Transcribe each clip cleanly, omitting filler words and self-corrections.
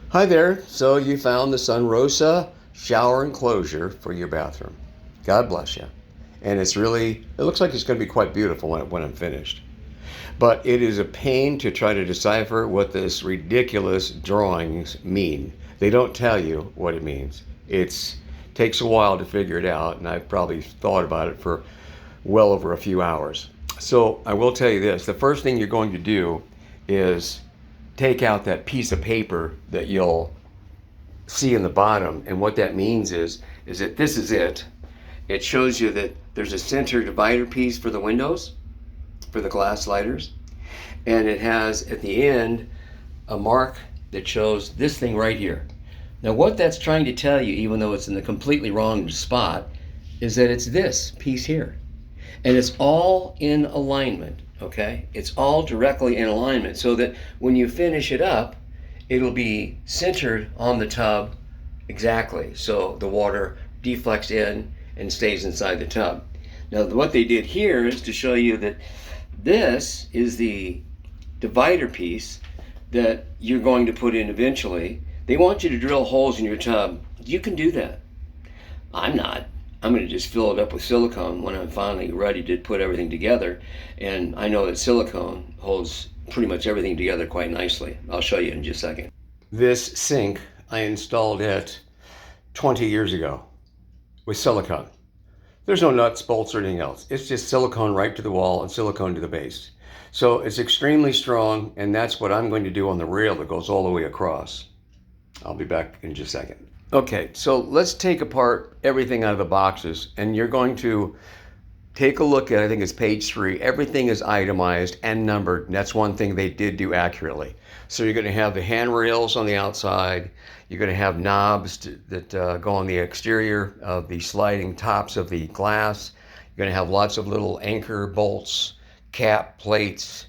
Hi there. So you found the Sunrosa shower enclosure for your bathroom. God bless you. And it looks like it's going to be quite beautiful when I'm finished. But it is a pain to try to decipher what this ridiculous drawings mean. They don't tell you what it means. It takes a while to figure it out, and I've probably thought about it for well over a few hours. So I will tell you this. The first thing you're going to do is take out that piece of paper that you'll see in the bottom, and what that means is that this is it. It shows you that there's a center divider piece for the windows, for the glass sliders, and it has at the end a mark that shows this thing right here. Now what that's trying to tell you, even though it's in the completely wrong spot, is that it's this piece here, and it's all in alignment. Okay, it's all directly in alignment, so that when you finish it up, it'll be centered on the tub exactly, so the water deflects in and stays inside the tub. Now what they did here is to show you that this is the divider piece that you're going to put in eventually. They want you to drill holes in your tub. You can do that. I'm not. I'm going to just fill it up with silicone when I'm finally ready to put everything together. And I know that silicone holds pretty much everything together quite nicely. I'll show you in just a second. This sink, I installed it 20 years ago with silicone. There's no nuts, bolts, or anything else. It's just silicone right to the wall and silicone to the base. So it's extremely strong, and that's what I'm going to do on the rail that goes all the way across. I'll be back in just a second. Okay, so let's take apart everything out of the boxes, and you're going to take a look at, I think it's page 3. Everything is itemized and numbered, and that's one thing they did do accurately. So you're going to have the handrails on the outside. You're going to have knobs that go on the exterior of the sliding tops of the glass. You're going to have lots of little anchor bolts, cap plates,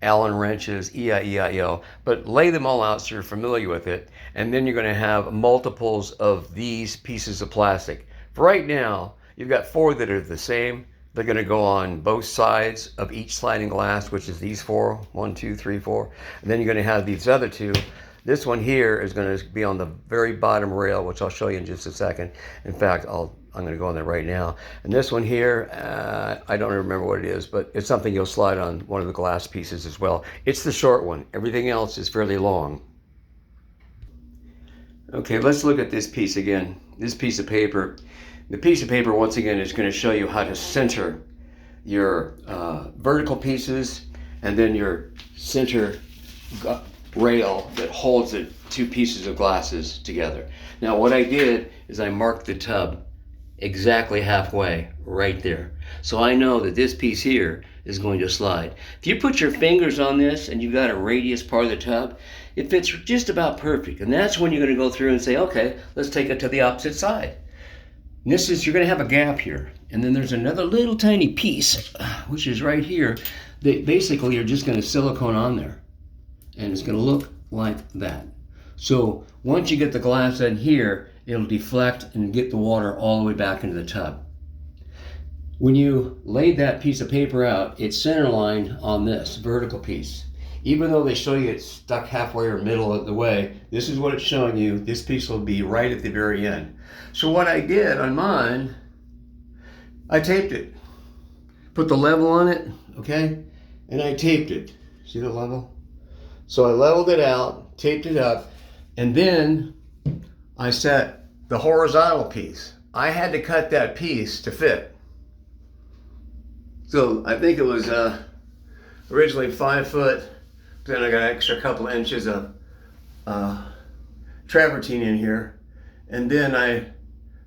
Allen wrenches, E-I-E-I-O, but lay them all out so you're familiar with it. And then you're going to have multiples of these pieces of plastic. For right now, you've got 4 that are the same. They're going to go on both sides of each sliding glass, which is these 4, 1, 2, 3, 4. And then you're going to have these other 2. This one here is going to be on the very bottom rail, which I'll show you in just a second. In fact, I'm going to go on there right now. And this one here, I don't remember what it is, but it's something you'll slide on one of the glass pieces as well. It's the short one. Everything else is fairly long. Okay, let's look at this piece again. This piece of paper. The piece of paper, once again, is going to show you how to center your vertical pieces and then your center rail that holds the 2 pieces of glasses together. Now what I did is I marked the tub exactly halfway right there. So I know that this piece here is going to slide. If you put your fingers on this and you've got a radius part of the tub, it fits just about perfect. And that's when you're going to go through and say, okay, let's take it to the opposite side. And you're going to have a gap here. And then there's another little tiny piece, which is right here, that basically you're just going to silicone on there. And it's going to look like that. So once you get the glass in here, it'll deflect and get the water all the way back into the tub. When you laid that piece of paper out, it's centerlined on this vertical piece. Even though they show you it's stuck halfway or middle of the way, this is what it's showing you. This piece will be right at the very end. So what I did on mine, I taped it. Put the level on it, okay? And I taped it. See the level? So I leveled it out, taped it up, and then I set the horizontal piece. I had to cut that piece to fit. So I think it was originally 5 foot, then I got an extra couple inches of travertine in here, and then I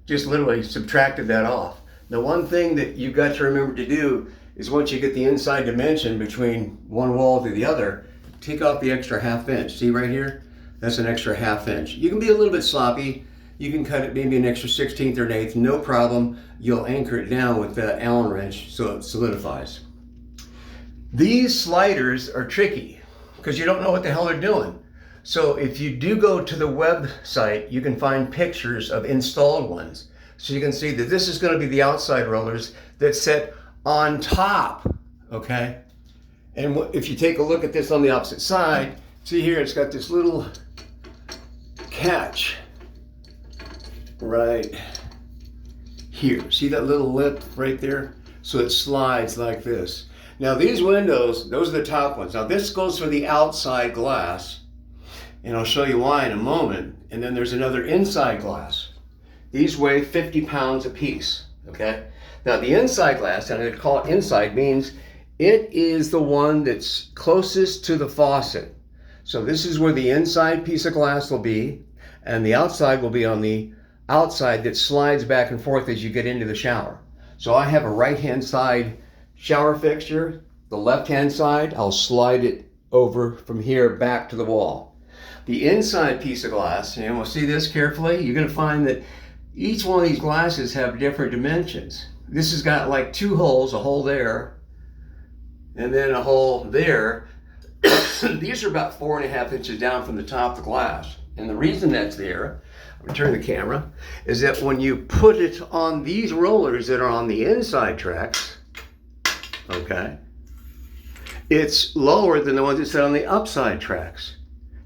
just literally subtracted that off. Now one thing that you've got to remember to do is once you get the inside dimension between one wall to the other, take off the extra ½ inch. See right here? That's an extra ½ inch. You can be a little bit sloppy. You can cut it maybe an extra 1/16 or an eighth, no problem. You'll anchor it down with the Allen wrench so it solidifies. These sliders are tricky because you don't know what the hell they're doing. So if you do go to the website, you can find pictures of installed ones. So you can see that this is going to be the outside rollers that sit on top, okay? And if you take a look at this on the opposite side, see here it's got this little catch right here. See that little lip right there? So it slides like this. Now these windows, those are the top ones. Now this goes for the outside glass, and I'll show you why in a moment. And then there's another inside glass. These weigh 50 pounds a piece, okay? Now the inside glass, and I'm gonna call it inside, means it is the one that's closest to the faucet. So this is where the inside piece of glass will be, and the outside will be on the outside that slides back and forth as you get into the shower. So I have a right-hand side shower fixture. The left-hand side, I'll slide it over from here back to the wall. The inside piece of glass, and we'll see this carefully, you're gonna find that each one of these glasses have different dimensions. This has got like two holes, a hole there, and then a hole there. These are about 4.5 inches down from the top of the glass. And the reason that's there, I'm gonna turn the camera, is that when you put it on these rollers that are on the inside tracks, okay, it's lower than the ones that sit on the upside tracks.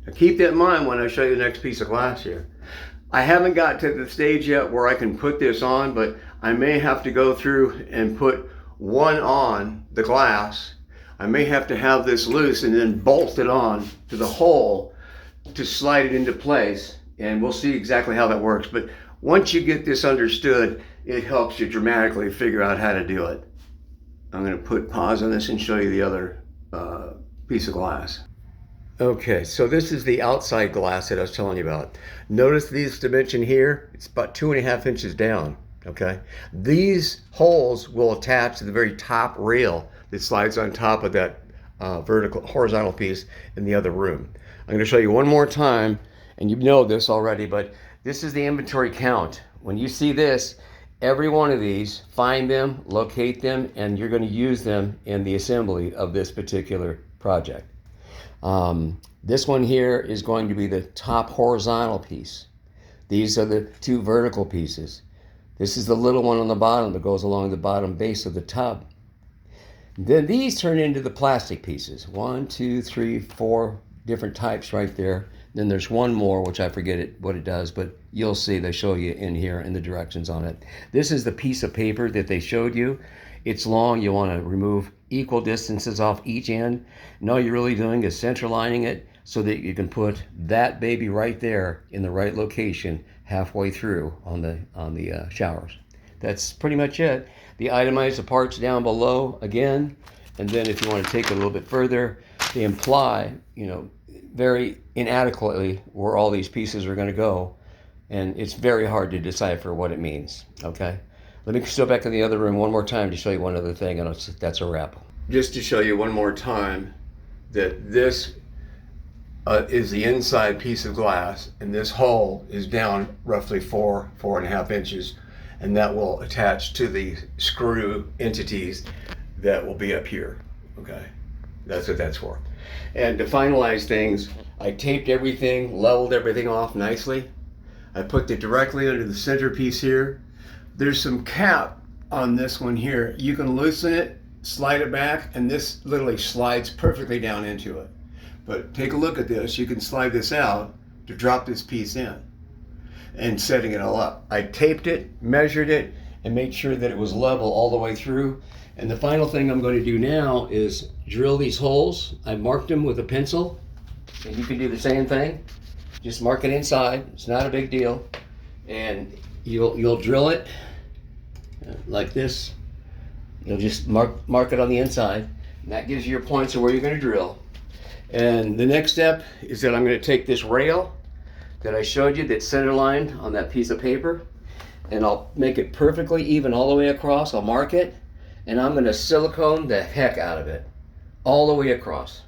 Now keep that in mind when I show you the next piece of glass here. I haven't got to the stage yet where I can put this on, but I may have to go through and put one on the glass. I may have to have this loose and then bolt it on to the hole to slide it into place, and we'll see exactly how that works. But once you get this understood, it helps you dramatically figure out how to do it. I'm going to put pause on this and show you the other piece of glass. Okay, so this is the outside glass that I was telling you about. Notice this dimension here, it's about 2.5 inches down, okay? These holes will attach to the very top rail that slides on top of that horizontal piece in the other room. I'm gonna show you one more time, and you know this already, but this is the inventory count. When you see this, every one of these, find them, locate them, and you're gonna use them in the assembly of this particular project. This one here is going to be the top horizontal piece. These are the two vertical pieces. This is the little one on the bottom that goes along the bottom base of the tub. Then these turn into the plastic pieces. 1, 2, 3, 4 different types right there. Then there's one more, which I forget what it does, but you'll see they show you in here and the directions on it. This is the piece of paper that they showed you. It's long. You want to remove equal distances off each end. And all you're really doing is centerlining it so that you can put that baby right there in the right location halfway through on the showers. That's pretty much it. The itemized parts down below again, and then if you want to take it a little bit further, they imply, very inadequately where all these pieces are going to go, and it's very hard to decipher what it means. Okay, let me go back in the other room one more time to show you one other thing, and that's a wrap. Just to show you one more time that this is the inside piece of glass, and this hole is down roughly 4.5 inches, and that will attach to the screw entities that will be up here. Okay, that's what that's for. And to finalize things, I taped everything, leveled everything off nicely. I put it directly under the centerpiece here. There's some cap on this one here. You can loosen it, slide it back, and this literally slides perfectly down into it. But take a look at this. You can slide this out to drop this piece in and setting it all up. I taped it, measured it, and made sure that it was level all the way through. And the final thing I'm going to do now is drill these holes. I marked them with a pencil, and you can do the same thing. Just mark it inside. It's not a big deal. And you'll drill it like this. You'll just mark it on the inside, and that gives you your points of where you're going to drill. And the next step is that I'm going to take this rail that I showed you that's centerlined on that piece of paper, and I'll make it perfectly even all the way across. I'll mark it, and I'm going to silicone the heck out of it all the way across,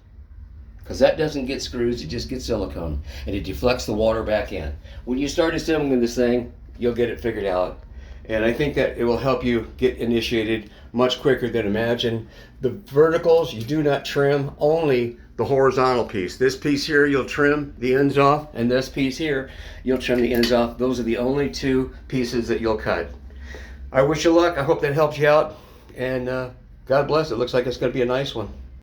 because that doesn't get screws, it just gets silicone, and it deflects the water back in. When you start assembling this thing, you'll get it figured out, and I think that it will help you get initiated much quicker than imagined. The verticals, you do not trim, only the horizontal piece. This piece here, you'll trim the ends off, and this piece here, you'll trim the ends off. Those are the only two pieces that you'll cut. I wish you luck. I hope that helps you out, and God bless. It looks like it's going to be a nice one.